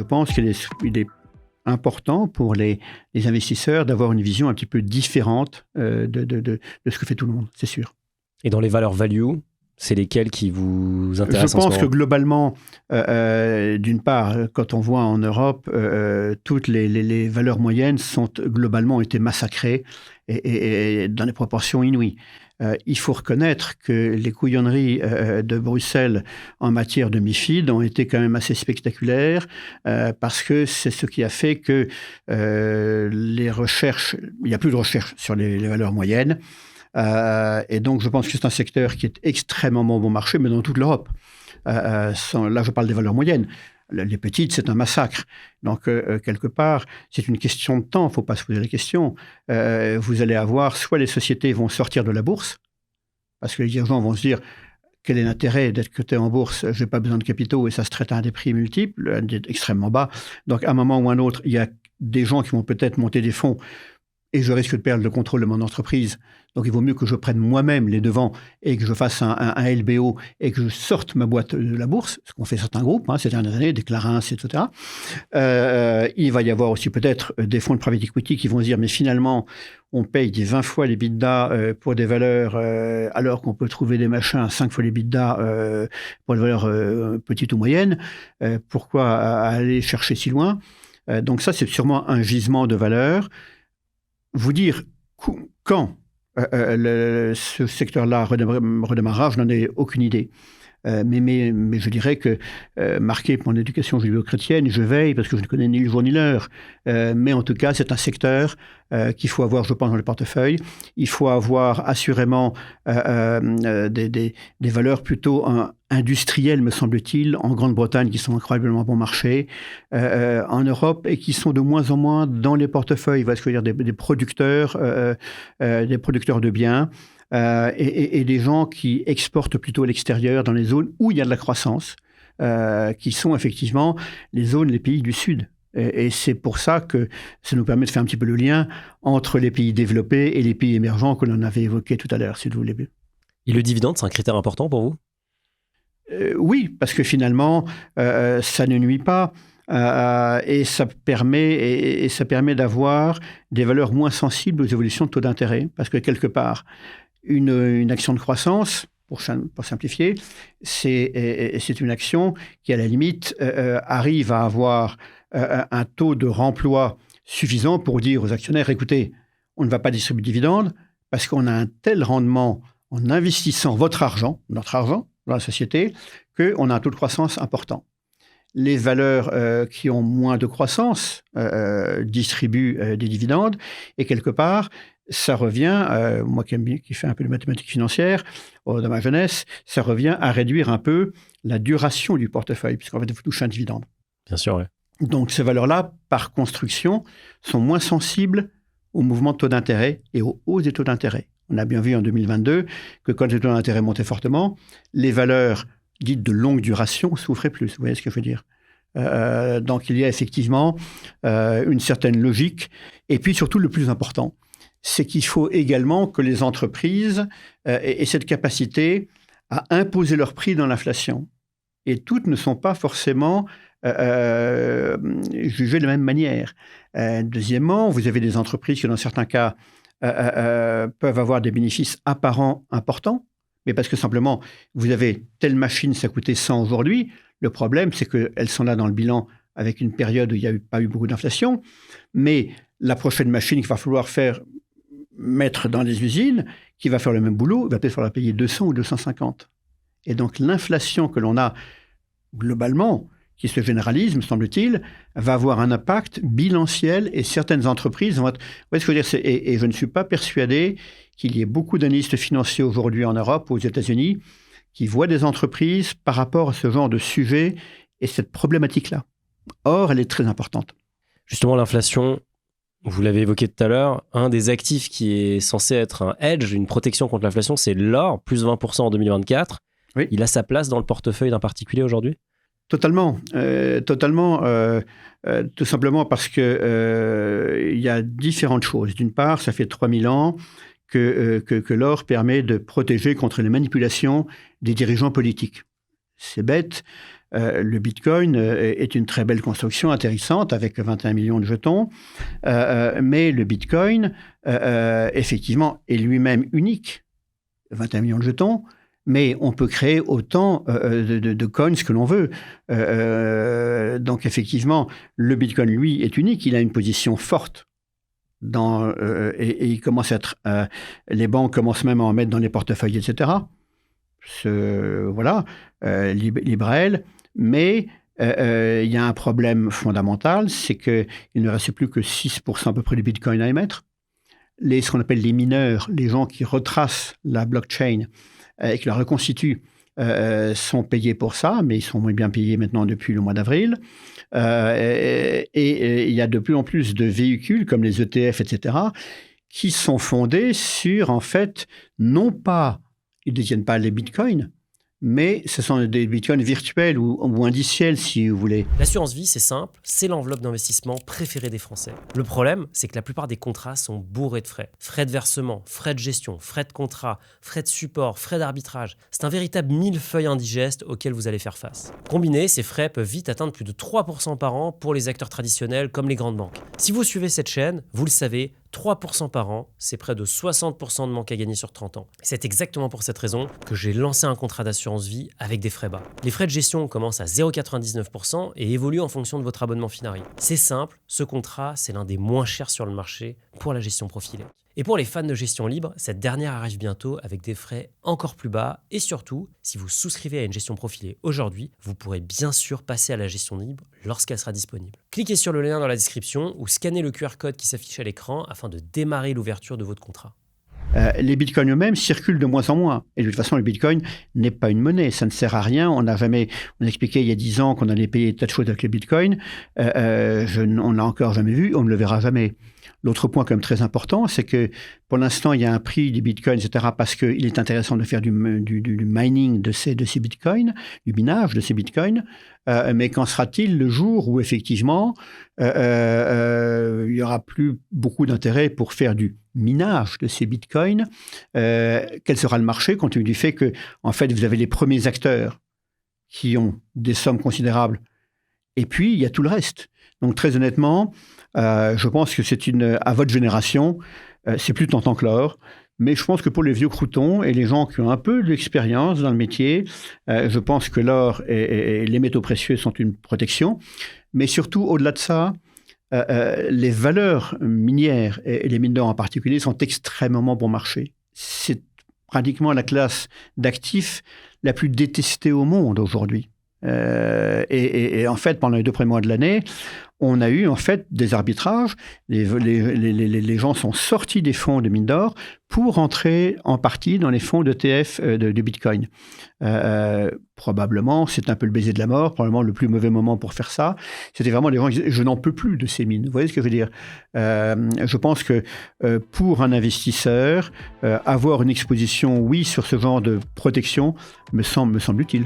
Je pense qu'il est important pour les investisseurs d'avoir une vision un petit peu différente de ce que fait tout le monde, c'est sûr. Et dans les valeurs value, c'est lesquelles qui vous intéressent? Je pense que globalement, d'une part, quand on voit en Europe, toutes les valeurs moyennes ont été massacrées et dans des proportions inouïes. Il faut reconnaître que les couillonneries de Bruxelles en matière de MiFID ont été quand même assez spectaculaires parce que c'est ce qui a fait que il n'y a plus de recherche sur les valeurs moyennes. Et donc, je pense que c'est un secteur qui est extrêmement bon marché, mais dans toute l'Europe. Là, je parle des valeurs moyennes. Les petites, c'est un massacre. Donc, quelque part, c'est une question de temps. Il ne faut pas se poser la question. Vous allez avoir, soit les sociétés vont sortir de la bourse, parce que les dirigeants vont se dire, quel est l'intérêt d'être coté en bourse? Je n'ai pas besoin de capitaux et ça se traite à des prix multiples, extrêmement bas. Donc, à un moment ou à un autre, il y a des gens qui vont peut-être monter des fonds et je risque de perdre le contrôle de mon entreprise. Donc, il vaut mieux que je prenne moi-même les devants et que je fasse un LBO et que je sorte ma boîte de la bourse, ce qu'ont fait certains groupes ces dernières années, des Clarins, etc. Il va y avoir aussi peut-être des fonds de private equity qui vont se dire, mais finalement, on paye des 20 fois les l'EBITDA pour des valeurs, alors qu'on peut trouver des machins à 5 fois les l'EBITDA pour des valeurs petites ou moyennes. Pourquoi aller chercher si loin? Donc ça, c'est sûrement un gisement de valeur. Vous dire quand ce secteur-là redémarrera, je n'en ai aucune idée. Mais je dirais que, marqué par mon éducation judéo-chrétienne, je veille parce que je ne connais ni le jour ni l'heure. Mais en tout cas, c'est un secteur qu'il faut avoir, je pense, dans le portefeuille. Il faut avoir assurément des valeurs plutôt industrielles, me semble-t-il, en Grande-Bretagne, qui sont incroyablement bon marché, en Europe, et qui sont de moins en moins dans les portefeuilles. Parce que dire des producteurs de biens. Et des gens qui exportent plutôt à l'extérieur dans les zones où il y a de la croissance, qui sont effectivement les pays du Sud. Et c'est pour ça que ça nous permet de faire un petit peu le lien entre les pays développés et les pays émergents que l'on avait évoqués tout à l'heure, si vous voulez. Et le dividende, c'est un critère important pour vous? Oui, parce que finalement, ça ne nuit pas. Et ça permet d'avoir des valeurs moins sensibles aux évolutions de taux d'intérêt. Parce que quelque part, une action de croissance, pour simplifier, c'est une action qui, à la limite, arrive à avoir un taux de remploi suffisant pour dire aux actionnaires, écoutez, on ne va pas distribuer de dividendes parce qu'on a un tel rendement en investissant notre argent dans la société, qu'on a un taux de croissance important. Les valeurs qui ont moins de croissance distribuent des dividendes et quelque part, ça revient, moi qui fais un peu de mathématiques financières dans ma jeunesse, ça revient à réduire un peu la duration du portefeuille, puisqu'en fait, il faut toucher un dividende. Bien sûr, oui. Donc, ces valeurs-là, par construction, sont moins sensibles aux mouvements de taux d'intérêt et aux hausses des taux d'intérêt. On a bien vu en 2022 que quand les taux d'intérêt montaient fortement, les valeurs dites de longue duration souffraient plus. Vous voyez ce que je veux dire? Donc, il y a effectivement une certaine logique. Et puis, surtout, le plus important, c'est qu'il faut également que les entreprises aient cette capacité à imposer leur prix dans l'inflation. Et toutes ne sont pas forcément jugées de la même manière. Deuxièmement, vous avez des entreprises qui, dans certains cas, peuvent avoir des bénéfices apparents importants, mais parce que simplement, vous avez telle machine, ça coûtait 100 aujourd'hui. Le problème, c'est qu'elles sont là dans le bilan avec une période où il n'y a pas eu beaucoup d'inflation, mais la prochaine machine qu'il va falloir mettre dans les usines, qui va faire le même boulot, il va peut-être falloir payer 200 ou 250. Et donc, l'inflation que l'on a globalement, qui se généralise, me semble-t-il, va avoir un impact bilanciel et certaines entreprises vont être... Vous voyez ce que je veux dire? Et je ne suis pas persuadé qu'il y ait beaucoup d'analystes financiers aujourd'hui en Europe ou aux États-Unis qui voient des entreprises par rapport à ce genre de sujet et cette problématique-là. Or, elle est très importante. Justement, l'inflation, vous l'avez évoqué tout à l'heure, un des actifs qui est censé être un hedge, une protection contre l'inflation, c'est l'or, plus 20% en 2024. Oui. Il a sa place dans le portefeuille d'un particulier aujourd'hui? Totalement. Tout simplement parce que y a différentes choses. D'une part, ça fait 3000 ans que l'or permet de protéger contre les manipulations des dirigeants politiques. c'est bête. Le Bitcoin est une très belle construction intéressante avec 21 millions de jetons, mais le Bitcoin, effectivement, est lui-même unique, 21 millions de jetons, mais on peut créer autant de coins que l'on veut. Donc effectivement, le Bitcoin, lui, est unique, il a une position forte. Et il commence à être, les banques commencent même à en mettre dans les portefeuilles, etc. Voilà, Librel. Mais il y a un problème fondamental, c'est qu'il ne reste plus que 6% à peu près du Bitcoin à émettre. Ce qu'on appelle les mineurs, les gens qui retracent la blockchain et qui la reconstituent, sont payés pour ça, mais ils sont moins bien payés maintenant depuis le mois d'avril. Et il y a de plus en plus de véhicules comme les ETF, etc., qui sont fondés sur, en fait, non pas, ils ne détiennent pas les bitcoins, mais ce sont des bitcoins virtuels ou indiciels, si vous voulez. L'assurance vie, c'est simple, c'est l'enveloppe d'investissement préférée des Français. Le problème, c'est que la plupart des contrats sont bourrés de frais. Frais de versement, frais de gestion, frais de contrat, frais de support, frais d'arbitrage. C'est un véritable millefeuille indigeste auquel vous allez faire face. Combinés, ces frais peuvent vite atteindre plus de 3% par an pour les acteurs traditionnels comme les grandes banques. Si vous suivez cette chaîne, vous le savez, 3% par an, c'est près de 60% de manque à gagner sur 30 ans. C'est exactement pour cette raison que j'ai lancé un contrat d'assurance vie avec des frais bas. Les frais de gestion commencent à 0,99% et évoluent en fonction de votre abonnement Finari. C'est simple, ce contrat, c'est l'un des moins chers sur le marché pour la gestion profilée. Et pour les fans de gestion libre, cette dernière arrive bientôt avec des frais encore plus bas. Et surtout, si vous souscrivez à une gestion profilée aujourd'hui, vous pourrez bien sûr passer à la gestion libre lorsqu'elle sera disponible. Cliquez sur le lien dans la description ou scannez le QR code qui s'affiche à l'écran afin de démarrer l'ouverture de votre contrat. Les bitcoins eux-mêmes circulent de moins en moins. Et de toute façon, le bitcoin n'est pas une monnaie. Ça ne sert à rien. On a expliqué il y a 10 ans qu'on allait payer des tas de choses avec le bitcoin. On ne l'a encore jamais vu. On ne le verra jamais. L'autre point quand même très important, c'est que pour l'instant, il y a un prix du bitcoin, etc., parce qu'il est intéressant de faire du mining de ces bitcoins, du minage de ces bitcoins. Mais qu'en sera-t-il le jour où, effectivement, il n'y aura plus beaucoup d'intérêt pour faire du minage de ces bitcoins? Quel sera le marché, compte tenu du fait que, en fait, vous avez les premiers acteurs qui ont des sommes considérables, et puis il y a tout le reste. Donc, très honnêtement, je pense que à votre génération, c'est plus tentant que l'or. Mais je pense que pour les vieux croutons et les gens qui ont un peu d'expérience dans le métier, je pense que l'or et les métaux précieux sont une protection. Mais surtout, au-delà de ça, les valeurs minières et les mines d'or en particulier sont extrêmement bon marché. C'est pratiquement la classe d'actifs la plus détestée au monde aujourd'hui. Et en fait, pendant les 2 premiers mois de l'année, on a eu en fait des arbitrages. Les gens sont sortis des fonds de mines d'or pour entrer en partie dans les fonds d'ETF de Bitcoin. Probablement, c'est un peu le baiser de la mort, probablement le plus mauvais moment pour faire ça. C'était vraiment les gens qui disaient « je n'en peux plus de ces mines ». Vous voyez ce que je veux dire? Je pense que pour un investisseur, avoir une exposition, oui, sur ce genre de protection me semble utile.